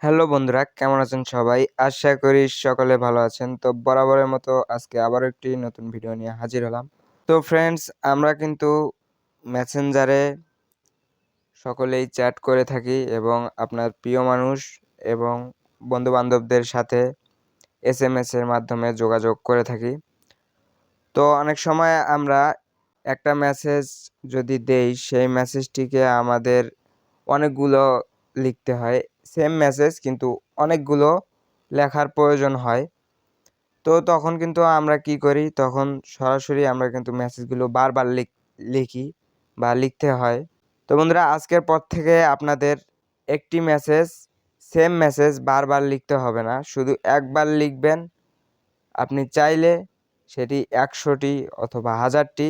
Hello বন্ধুরা, কেমন আছেন সবাই? আশা করি সকলে ভালো আছেন। তো বরাবরের মতো আজকে আবারও একটি নতুন ভিডিও নিয়ে হাজির হলাম। তো ফ্রেন্ডস, আমরা কিন্তু মেসেঞ্জারে সকলেই চ্যাট করে থাকি এবং আপনার প্রিয় মানুষ এবং বন্ধু-বান্ধবদের সাথে এসএমএস এর মাধ্যমে যোগাযোগ করে থাকি। তো অনেক সময় আমরা একটা মেসেজ যদি দেই, সেই মেসেজটিকে আমাদের অনেকগুলো লিখতে হয়। সেম মেসেজ কিন্তু অনেকগুলো লেখার প্রয়োজন হয়। তো তখন কিন্তু আমরা কি করি, তখন সরাসরি আমরা কিন্তু মেসেজগুলো বারবার লিখি বা লিখতে হয়। তো বন্ধুরা, আজকের পর থেকে আপনাদের একটি মেসেজ, সেম মেসেজ বারবার লিখতে হবে না, শুধু একবার লিখবেন। আপনি চাইলে সেটি ১০০টি অথবা ১০০০টি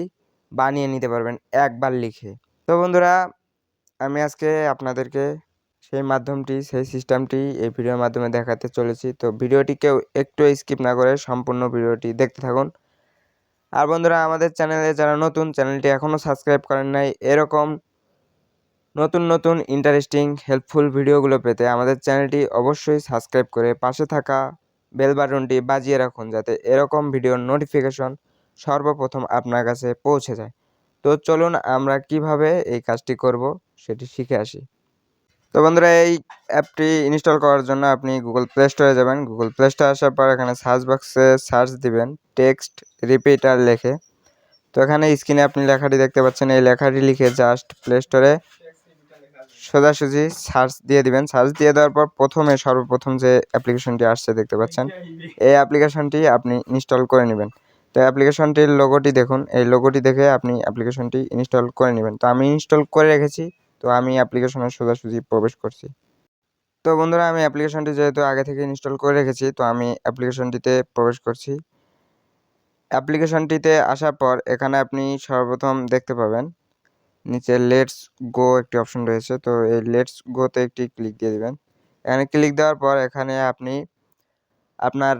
বানিয়ে নিতে পারবেন একবার লিখে। তো বন্ধুরা, আমি আজকে আপনাদেরকে সেই সিস্টেমটি এই ভিডিওর মাধ্যমে দেখাতে চলেছি। তো ভিডিওটি কেউ একটু স্কিপ না করে সম্পূর্ণ ভিডিওটি দেখতে থাকুন। আর বন্ধুরা, আমাদের চ্যানেলে যারা নতুন, চ্যানেলটি এখনও সাবস্ক্রাইব করেন নাই, এরকম নতুন ইন্টারেস্টিং হেল্পফুল ভিডিওগুলো পেতে আমাদের চ্যানেলটি অবশ্যই সাবস্ক্রাইব করে পাশে থাকা বেল বাটনটি বাজিয়ে রাখুন, যাতে এরকম ভিডিওর নোটিফিকেশন সর্বপ্রথম আপনার কাছে পৌঁছে যায়। তো চলুন আমরা কিভাবে এই কাজটি করব সেটি শিখে আসি। তো বন্ধুরা, এই অ্যাপটি ইনস্টল করার জন্য আপনি গুগল প্লে স্টোরে যাবেন। গুগল প্লে স্টোরে আসার পর এখানে সার্চ বক্সে সার্চ দিবেন টেক্সট রিপিটার লেখে। তো এখানে স্ক্রিনে আপনি লেখাটি দেখতে পাচ্ছেন, এই লেখাটি লিখে জাস্ট প্লে স্টোরে সোজাসুজি সার্চ দিয়ে দিবেন। সার্চ দিয়ে দেওয়ার পর সর্বপ্রথম যে অ্যাপ্লিকেশনটি আসছে দেখতে পাচ্ছেন, এই অ্যাপ্লিকেশনটি আপনি ইনস্টল করে নেবেন। তো অ্যাপ্লিকেশনটির লোগোটি দেখুন, এই লোগোটি দেখে আপনি অ্যাপ্লিকেশনটি ইনস্টল করে নেবেন। তো আমি ইনস্টল করে রেখেছি, তো আমি অ্যাপ্লিকেশনে সোজাসুজি প্রবেশ করছি। তো বন্ধুরা, আমি অ্যাপ্লিকেশনটি যেহেতু আগে থেকে ইনস্টল করে রেখেছি, তো আমি অ্যাপ্লিকেশনটিতে প্রবেশ করছি। অ্যাপ্লিকেশনটিতে আসার পর এখানে আপনি সর্বপ্রথম দেখতে পাবেন নিচে লেটস গো একটি অপশন রয়েছে। তো এই লেটস গোতে একটি ক্লিক দিয়ে দিবেন। এখানে ক্লিক দেওয়ার পর এখানে আপনি আপনার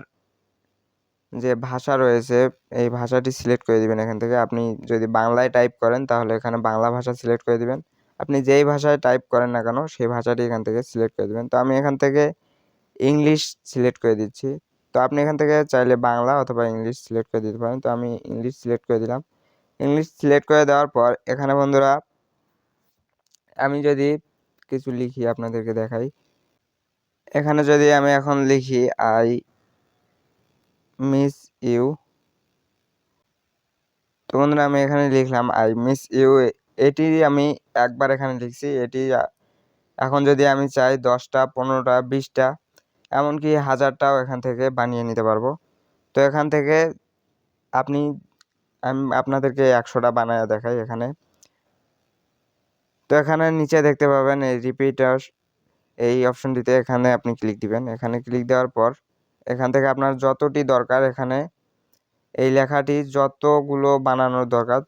যে ভাষা রয়েছে, এই ভাষাটি সিলেক্ট করে দিবেন। এখান থেকে আপনি যদি বাংলায় টাইপ করেন তাহলে এখানে বাংলা ভাষা সিলেক্ট করে দিবেন। আপনি যেই ভাষায় টাইপ করেন না কেন সেই ভাষাটি এখান থেকে সিলেক্ট করে দিবেন। তো আমি এখান থেকে ইংলিশ সিলেক্ট করে দিচ্ছি। তো আপনি এখান থেকে চাইলে বাংলা অথবা ইংলিশ সিলেক্ট করে দিতে পারেন। তো আমি ইংলিশ সিলেক্ট করে দিলাম। ইংলিশ সিলেক্ট করে দেওয়ার পর এখানে বন্ধুরা, আমি যদি কিছু লিখি আপনাদেরকে দেখাই। এখানে যদি আমি এখন লিখি আই মিস ইউ, তো বন্ধুরা আমি এখানে লিখলাম আই মিস ইউ। এটি আমি একবার এখানে লিখছি। এটি এখন যদি আমি চাই 10টা, 15টা, 20টা, এমনকি 1000টাও এখান থেকে বানিয়ে নিতে পারবো। তো এখান থেকে আমি আপনাদেরকে 100টা বানায় দেখাই এখানে। তো এখানে নিচে দেখতে পাবেন এই রিপিটার, এই অপশনটিতে এখানে আপনি ক্লিক দিবেন। এখানে ক্লিক দেওয়ার পর এখান থেকে আপনার যতটি দরকার, এখানে এই লেখাটি যতগুলো বানানোর দরকার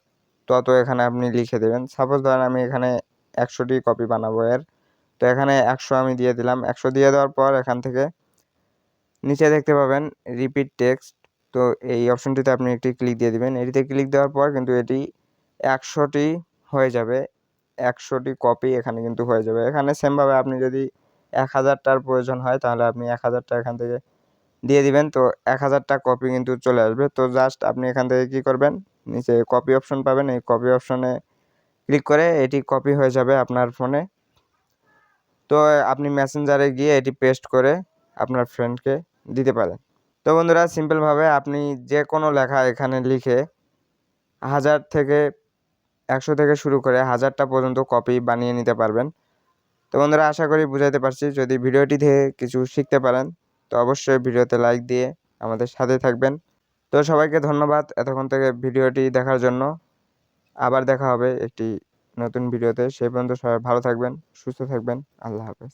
তত এখানে আপনি লিখে দেবেন। সাপোজ ধরেন আমি এখানে 100টি কপি বানাবো এর। তো এখানে 100 আমি দিয়ে দিলাম। 100 দিয়ে দেওয়ার পর এখান থেকে নিচে দেখতে পাবেন রিপিট টেক্সট। তো এই অপশনটিতে আপনি একটি ক্লিক দিয়ে দিবেন। এটিতে ক্লিক দেওয়ার পর কিন্তু এটি 100টি হয়ে যাবে। 100টি কপি এখানে কিন্তু হয়ে যাবে। এখানে সেমভাবে আপনি যদি 1000টার প্রয়োজন হয় তাহলে আপনি 1000টা এখান থেকে দিয়ে দিবেন। তো 1000টা কপি কিন্তু চলে আসবে। তো জাস্ট আপনি এখান থেকে কি করবেন, নিচে কপি অপশন পাবেন, এই কপি অপশনে ক্লিক করে এটি কপি হয়ে যাবে আপনার ফোনে। তো আপনি মেসেঞ্জারে গিয়ে এটি পেস্ট করে আপনার ফ্রেন্ডকে দিতে পারেন। তো বন্ধুরা, সিম্পলভাবে আপনি যে কোনো লেখা এখানে লিখে 1000 থেকে 100 থেকে শুরু করে 1000টা পর্যন্ত কপি বানিয়ে নিতে পারবেন। তো বন্ধুরা, আশা করি বুঝাতে পারছি। যদি ভিডিওটি থেকে কিছু শিখতে পারেন তো অবশ্যই ভিডিওতে লাইক দিয়ে আমাদের সাথে থাকবেন। তো সবাইকে ধন্যবাদ এতক্ষণ থেকে ভিডিওটি দেখার জন্য। আবার দেখা হবে একটি নতুন ভিডিওতে। সেই পর্যন্ত সবাই ভালো থাকবেন, সুস্থ থাকবেন। আল্লাহ হাফেজ।